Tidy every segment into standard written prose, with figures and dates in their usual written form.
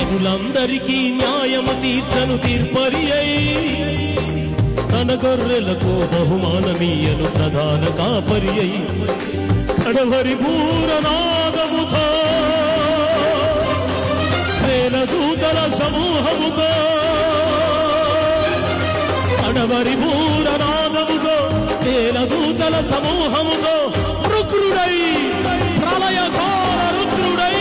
జనులందరికీ న్యాయము తీర్చను తీర్పరి అయి తన గొర్రెలకు బహుమానమీయను ప్రధాన కాపరి అయి కడవరి పూరనాదముతో వేల దూతల సమూహముతో కడవరి పూరనాదముతో వేల దూతల సమూహముతో రుద్రుడై ప్రళయకాల రుద్రుడై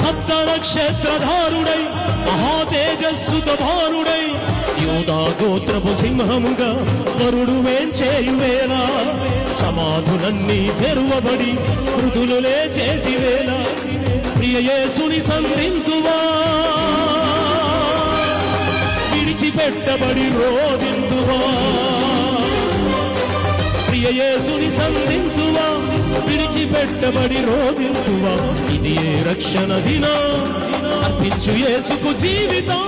సప్త నక్షత్రధారుడై మహాతేజస్సుతో భారుడై యూదా గోత్రపు సింహముగా వరుడు వేంచేయువేళ సమాధులన్నీ తెరువబడి మృదులు లేచేటి వేళ ప్రియ యేసుని సంధింతువా విడిచిపెట్టబడి రోదింతువా ప్రియ యేసుని సంధింతువా విడిచిపెట్టబడి రోదింతువా ఇది ఏ రక్షణ దినా అర్పించు యేసుకు జీవితం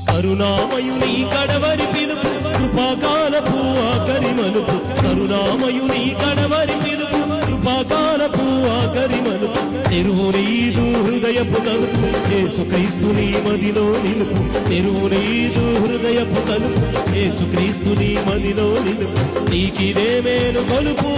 కరుణామయుని కడవరి పిలుపు కృపాకాలపు ఆఖరి మలుపు కరుణామయుని కడవరి పిలుపు కృపాకాలపు ఆఖరి మలుపు తెరువునీదు హృదయపు తలుపు యేసుక్రీస్తుని మదిలో నిలుపు తెరువునీదు హృదయపు తలుపు యేసుక్రీస్తుని మదిలో నిలుపు నీకిదే మేలు కొలుపు